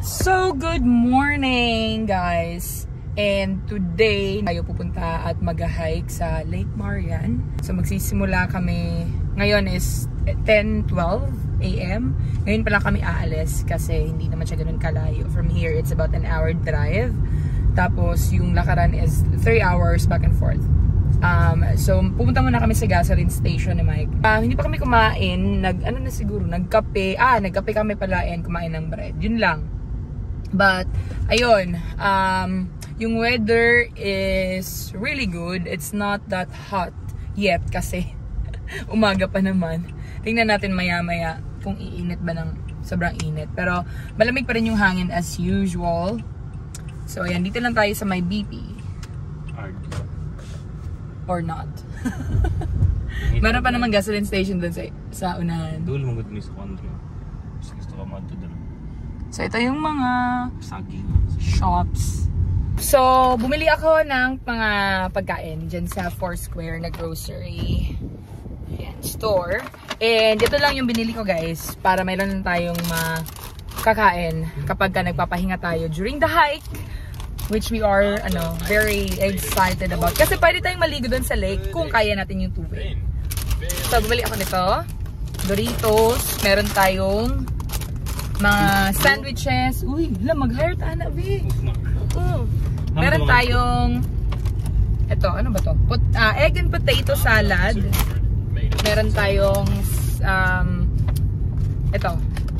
So, good morning guys! And today, tayo pupunta at mag-hike sa Lake Marian. So, magsisimula kami, ngayon is 10:12 AM. Ngayon pala kami aalis kasi hindi naman siya ganun kalayo. From here, it's about an hour drive. Tapos, yung lakaran is 3 hours back and forth. So, pupunta muna kami sa gasoline station ni Mike. Hindi pa kami kumain. Nagkape. Nagkape kami pala and kumain ng bread. Yun lang. But, ayun. Yung weather is really good. It's not that hot yet kasi umaga pa naman. Tingnan natin maya-maya kung iinit ba ng sobrang init. Pero malamig pa rin yung hangin as usual. So ayan, dito lang tayo sa may BP. Or not. Meron pa naman gasoline station dun sa unahan. Doon mo gud ni sa country. Gusto ka madto. So ito yung mga shops. So, bumili ako ng mga pagkain dyan sa Foursquare na grocery store. And ito lang yung binili ko guys, para mayroon lang tayong makakain kapag nagpapahinga tayo during the hike. Which we are very excited about. Kasi pwede tayong maligo dun sa lake kung kaya natin yung tubig. So, bumili ako nito. Doritos. Meron tayong mga sandwiches. Uy, mag-hire ta na, B. Meron tayong ito, ano ba to? Egg and potato salad. Meron tayong ito,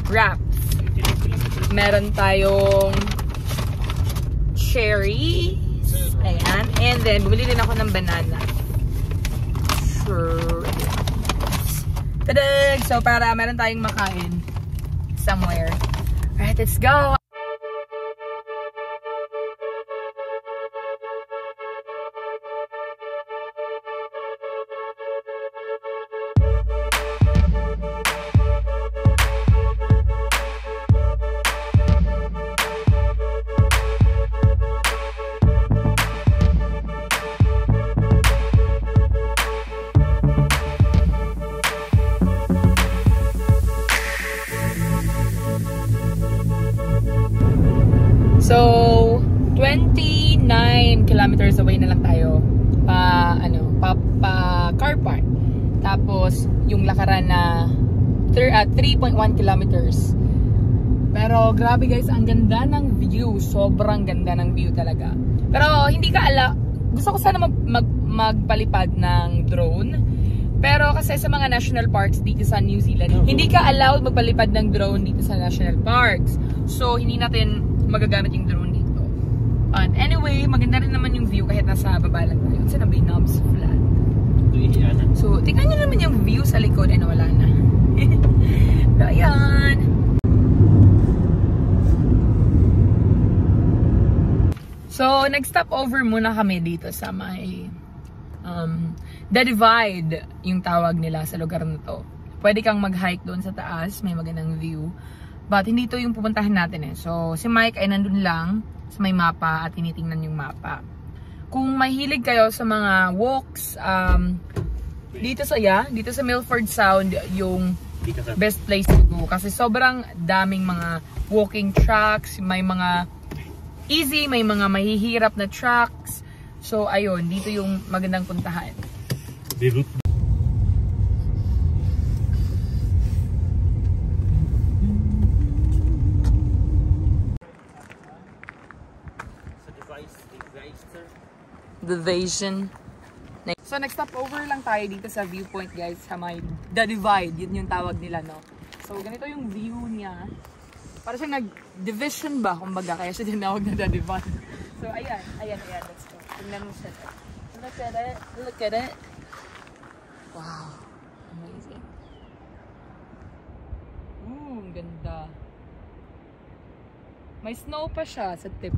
wraps. Meron tayong cherries. Ayan. And then, bumili din ako ng banana. Sure. Tadag! So, para meron tayong makain somewhere. Alright, let's go! So, 29 kilometers away na lang tayo pa car park. Tapos, yung lakaran na 3.1 kilometers. Pero, grabe guys, ang ganda ng view. Sobrang ganda ng view talaga. Pero, hindi ka gusto ko sana magpalipad ng drone. Pero, kasi sa mga national parks dito sa New Zealand, hindi ka allowed magpalipad ng drone dito sa national parks. So, hindi natin magagamit yung drone dito. And anyway, maganda rin naman yung view kahit nasa baba lang tayo. Sa nabay knobs flat. So, tingnan nyo naman yung view sa likod. Ay, nawala na. So, ayan. So, nag-stop over muna kami dito sa may The Divide, yung tawag nila sa lugar na to. Pwede kang mag-hike doon sa taas. May magandang view. But hindi ito yung pupuntahan natin eh. So, si Mike ay nandun lang sa may mapa at tinitingnan yung mapa. Kung mahilig kayo sa mga walks, dito sa Milford Sound yung best place to go. Kasi sobrang daming mga walking tracks, may mga easy, may mga mahihirap na tracks. So, ayun, dito yung magandang puntahan. The Vision. So, nag-stop over lang tayo dito sa viewpoint guys, sa may The Divide, yun yung tawag nila, no? So, ganito yung view niya. Para siya nag-division ba, kumbaga, kaya siya tinawag na The Divide. So, ayan, let's go. Tingnan mo siya. Look at it. Wow, amazing. Ang ganda. May snow pa siya sa tip.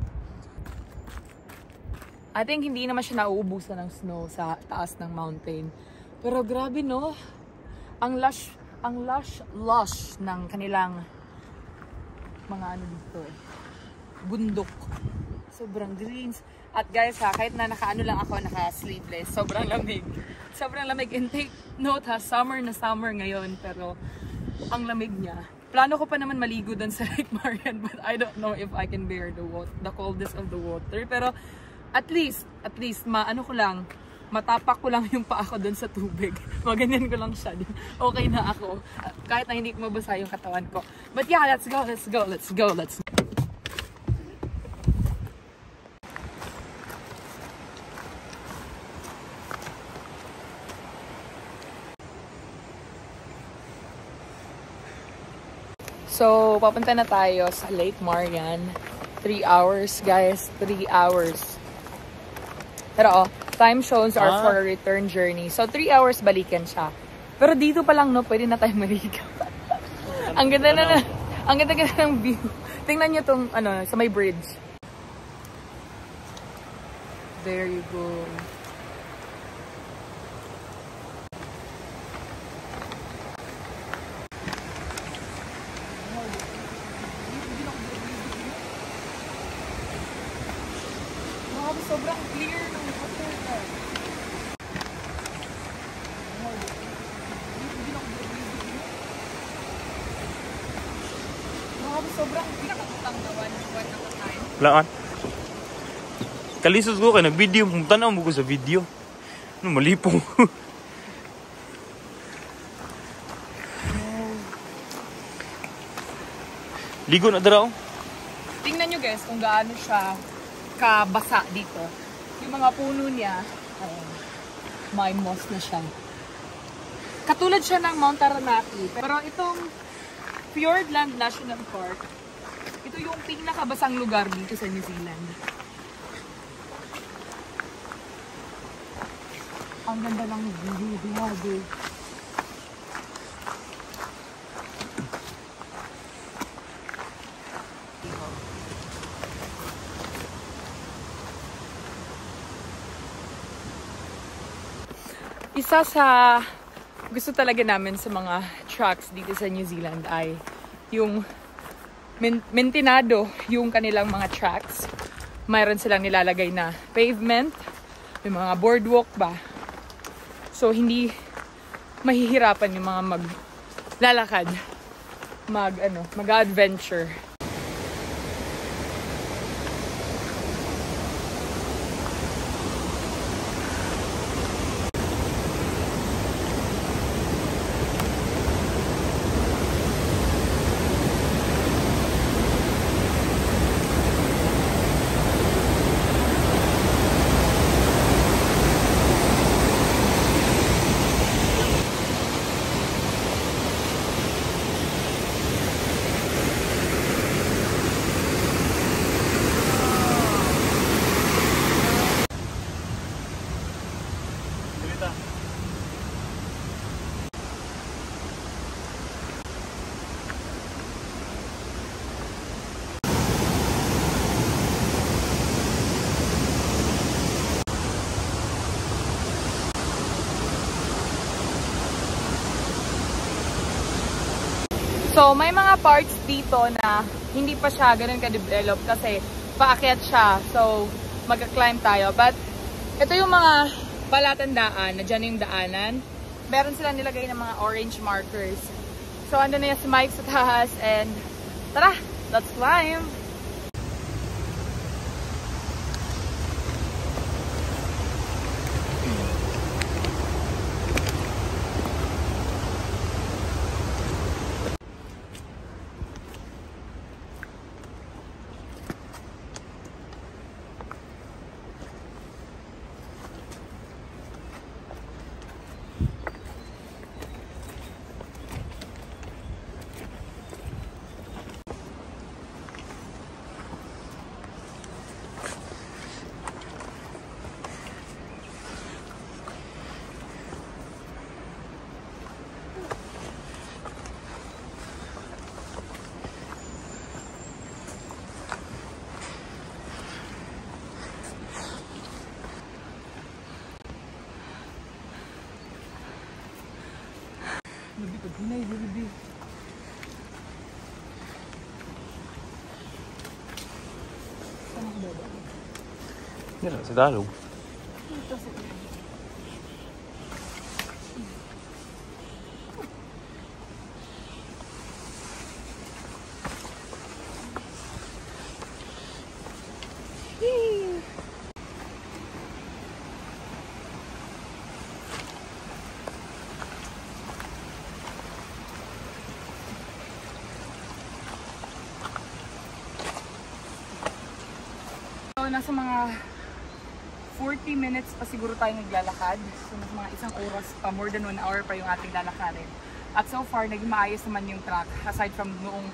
I think hindi naman siya nauubusan ng snow sa taas ng mountain. Pero grabe no. Ang lush ng kanilang mga dito. Bundok. Sobrang greens. At guys ha, kahit na naka-sleeveless, sobrang lamig. sobrang lamig. And take note ha, summer na summer ngayon, pero ang lamig niya. Plano ko pa naman maligo doon sa Lake Marian, but I don't know if I can bear the coldness of the water. Pero at least, maano ko lang, matapak ko lang yung paa ko doon sa tubig. Maganyan ko lang siya. Okay na ako. Kahit na hindi ko mabasa yung katawan ko. But yeah, let's go. So, papunta na tayo sa Lake Marian. 3 hours, guys. 3 hours. Pero time shows are for a return journey. So, 3 hours balikan siya. Pero dito pa lang, no, pwede na tayo maligaw. Ang ganda ng view. Tingnan nyo tong, sa may bridge. There you go. Sobrang clear ng water. Sobrang pinakatang gawan ng buwan ng time. Laan. Kalisos ko kayo nag-video. Tanaw mo ko sa video. Malipong. Ligo na daraw. Tingnan nyo guys kung gaano siya kabasa dito. Yung mga puno niya, may moss na siya. Katulad siya ng Mount Taranaki. Pero itong Fiordland National Park, ito yung pinakabasang lugar dito sa New Zealand. Ang ganda ng view. Isa sa gusto talaga namin sa mga tracks dito sa New Zealand ay yung mentinado yung kanilang mga tracks. Mayroon silang nilalagay na pavement, may mga boardwalk ba. So hindi mahihirapan yung mga maglalakad, mag-adventure. So, may mga parts dito na hindi pa siya ganun ka-develop kasi paakyat siya. So, mag-climb tayo. But, ito yung mga palatandaan na dyan yung daanan. Meron silang nilagay ng mga orange markers. So, ando na yung si Mike sa taas and tara, let's climb! Yan lang, sa dalog. nasa mga 40 minutes pa siguro tayo naglalakad. So, mga isang oras pa, more than 1 hour pa yung ating lalakarin. At so far, naging maayos naman yung track. Aside from noong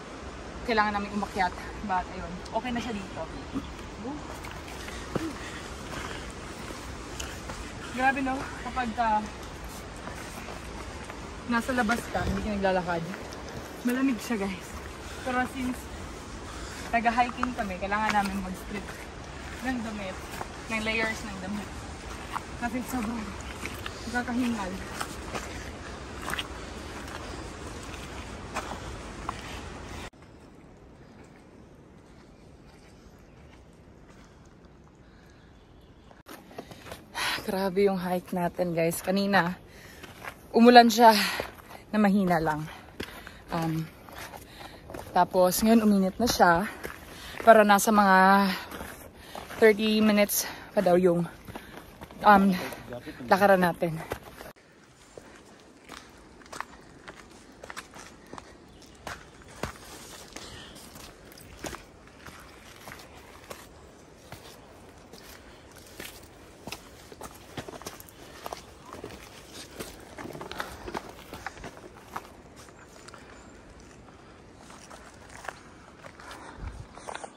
kailangan namin umakyat. But, ayun, okay na siya dito. Grabe no, kapag nasa labas ka, hindi ka naglalakad. Malamig siya guys. Pero since taga-hiking kami, kailangan namin mag-strip ng damit, ng layers ng damit. Kasi sobrang nakakahingal. Grabe yung hike natin guys. Kanina, umulan siya na mahina lang. Tapos ngayon uminit na siya. Para nasa mga 30 minutes pa daw yung lakaran natin.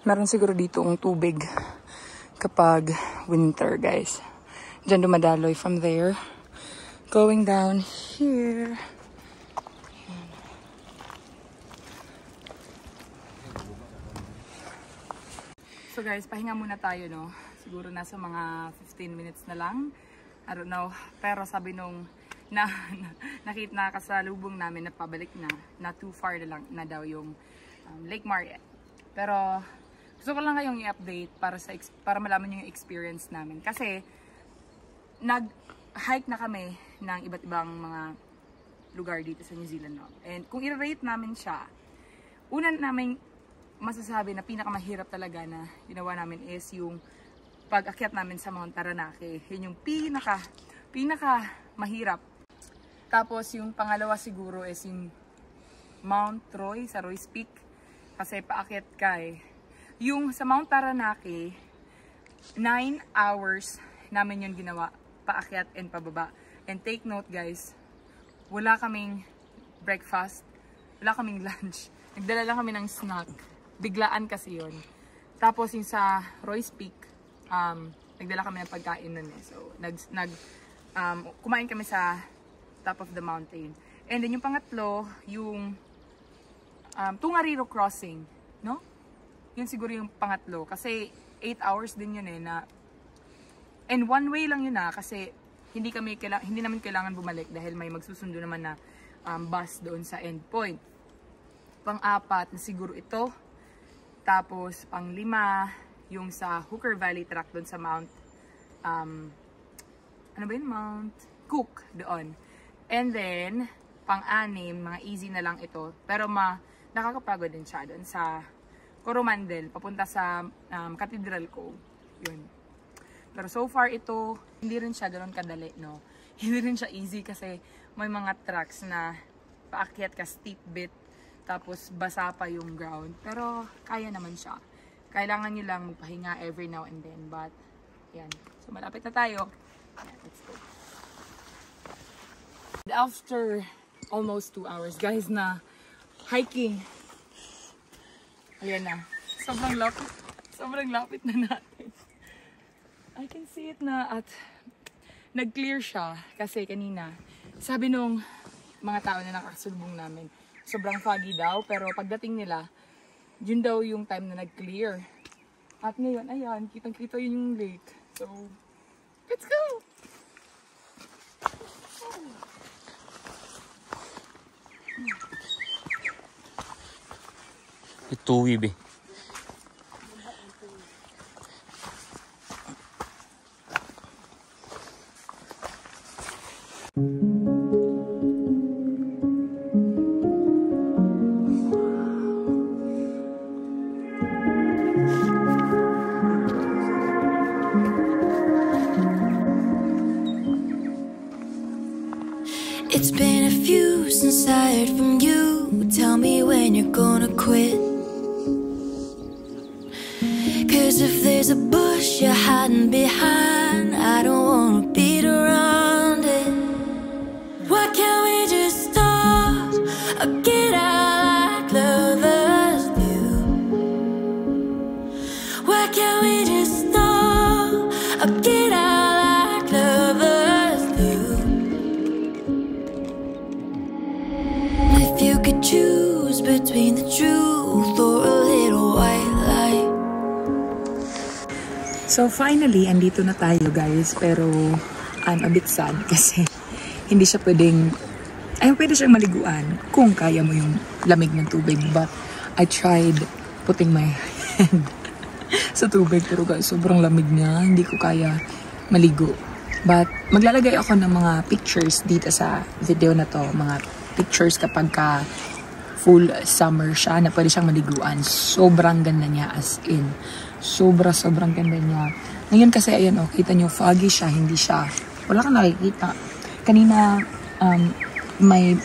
Meron siguro dito ang tubig kapag winter, guys. Diyan dumadaloy from there. Going down here. So guys, pahinga muna tayo, no? Siguro nasa mga 15 minutes na lang. I don't know. Pero sabi nung nakita kasalubong namin na pabalik na too far na lang na daw yung Lake Marian. Pero gusto ko lang kayong i-update para malaman yung experience namin. Kasi, nag-hike na kami ng iba't ibang mga lugar dito sa New Zealand. No? And kung i-rate namin siya, una namin masasabi na pinakamahirap talaga na ginawa namin is yung pag-akyat namin sa Mount Taranaki. Yun yung pinaka mahirap. Tapos yung pangalawa siguro is yung Mount Roy, sa Roy's Peak. Kasi paakyat ka eh. Yung sa Mount Taranaki, 9 hours namin yun ginawa, paakyat and pababa. And take note guys, wala kaming breakfast, wala kaming lunch. Nagdala lang kami ng snack. Biglaan kasi yun. Tapos yung sa Roy's Peak, nagdala kami ng pagkain nun eh. So, kumain kami sa top of the mountain. And then yung pangatlo, yung Tungariro Crossing, no? Yun siguro yung pangatlo. Kasi 8 hours din yun eh na. And one way lang yun kasi hindi namin kailangan bumalik dahil may magsusundo naman na bus doon sa endpoint. Pang-apat na siguro ito. Tapos pang-lima yung sa Hooker Valley Track doon sa Mount ano ba yun? Mount Cook doon. And then pang-anim, mga easy na lang ito. Pero nakakapagod din siya doon sa Coromandel, papunta sa Cathedral Cove. Yun. Pero so far ito, hindi rin siya ganoon kadali, no? Hindi rin siya easy kasi may mga tracks na paakyat ka steep bit, tapos basa pa yung ground. Pero kaya naman siya. Kailangan nyo lang magpahinga every now and then. But, yan. So malapit na tayo. Yeah, let's go. After almost 2 hours, guys, na hiking. Ayan na. Sobrang lapit na natin. I can see it na at nag-clear siya kasi kanina, sabi nung mga tao na nakasulubong namin, sobrang foggy daw, pero pagdating nila, yun daw yung time na nag-clear. At ngayon, ayan, kitang-kita yun yung lake. So, let's go! Ituwi be. It's been a few since I heard from you. Tell me when you're gonna quit. 'Cause if there's a bush you're hiding behind. I don't wanna beat around it. Why can't we just stop or get out like lovers do? Why can't we just stop or get out like lovers do? If you could choose between the truth or a little white lie. So finally, andito na tayo guys, pero I'm a bit sad kasi hindi siya pwedeng, pwede siyang maliguan kung kaya mo yung lamig ng tubig, but I tried putting my hand sa tubig, pero guys, sobrang lamig niya, hindi ko kaya maligo. But maglalagay ako ng mga pictures dito sa video na to, mga pictures kapag ka full summer siya na pwede siyang maliguan. Sobrang ganda niya, as in. Sobrang ganda niya. Ngayon kasi, ayan o, kita nyo, foggy siya, hindi siya. Wala kang nakikita. Kanina, may,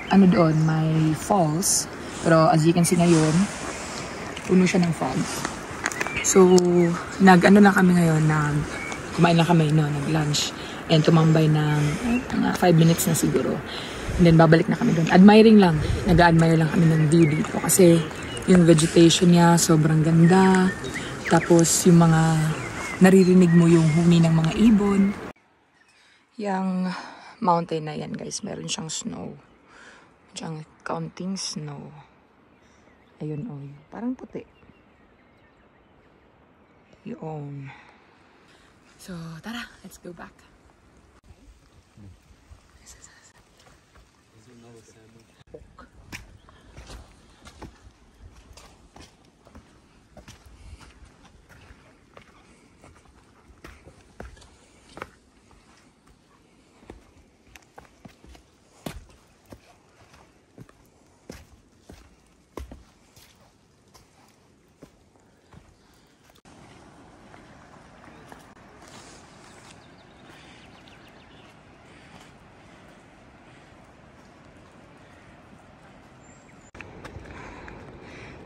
doon, may falls. Pero as you can see ngayon, puno siya ng fog. So, lang kami ngayon, kumain lang kami, nag-lunch. And tumambay ng 5 minutes na siguro. And then, babalik na kami doon. Admiring lang. Nag-admire lang kami ng view dito. Kasi, yung vegetation niya, sobrang ganda. Tapos, yung mga naririnig mo yung huni ng mga ibon. Yung mountain na yan, guys, meron siyang snow. Siyang counting snow. Ayun, oh. Parang puti. Yun. So, tara. Let's go back.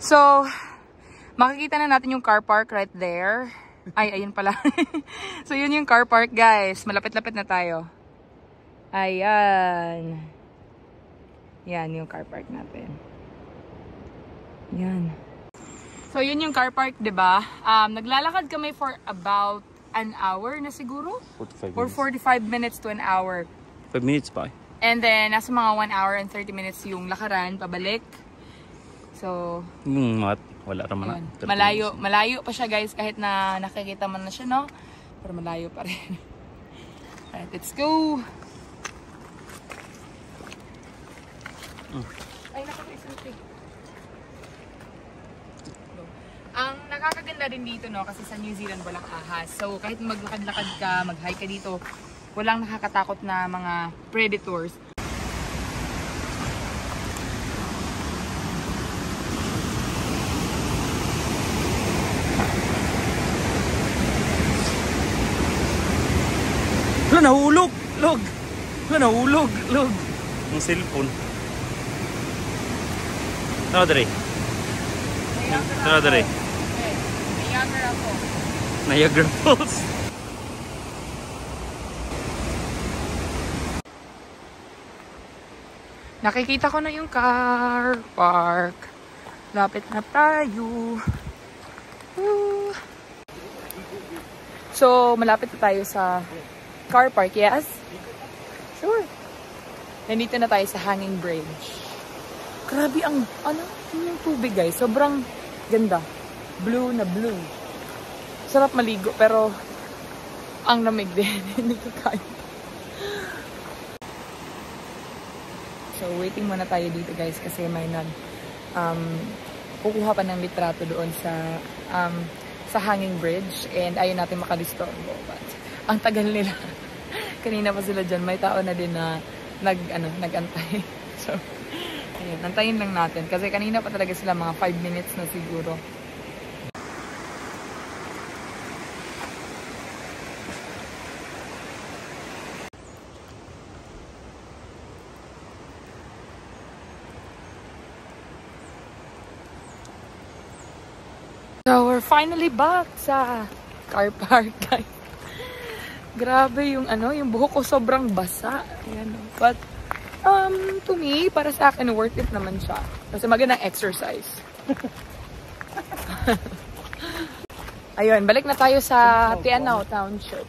So, makikita na natin yung car park right there. Ay, ayun pala. So, yun yung car park, guys. Malapit-lapit na tayo. Ayan. Yan yung car park natin. Yan. So, yun yung car park, diba? Naglalakad kami for about an hour na siguro? 45 or minutes. 45 minutes to an hour. 5 minutes pa. And then, nasa mga 1 hour and 30 minutes yung lakaran, pabalik. So, Wala naman na. malayo pa siya, guys, kahit na nakikita man na siya, no? Pero malayo pa rin. Alright, let's go! Ay, nakakaisang pig. Ang nakakaganda rin dito, no? Kasi sa New Zealand walang ahas. So, kahit maglakad-lakad ka, mag-hike ka dito, walang nakakatakot na mga predators. Wala, nahulog! Log! Wala, nahulog! Log! Ang cellphone. Tara, dere. Tara, dere. Niagara ako. Niagara Falls. Nakikita ko na yung car park. Lapit na tayo. Woo. So, malapit na tayo sa car park, yes? Sure. Nandito na tayo sa hanging bridge. Grabe ang, yung tubig, guys. Sobrang ganda. Blue na blue. Sarap maligo, pero ang lamig din. Hindi ko kaya. So, waiting muna tayo dito, guys, kasi may kukuha pa ng litrato doon sa hanging bridge, and ayaw natin makadistorbo, but ang tagal nila. Kanina pa sila dyan, may tao na din na nag-antay. So, ayun, antayin lang natin kasi kanina pa talaga sila, mga 5 minutes na siguro. So, we're finally back sa car park, guys. Grabe yung yung buhok ko sobrang basa. Ayan. But, to me, para sa akin, worth it naman siya. Kasi magandang exercise. Ayun, balik na tayo sa Tianao Township.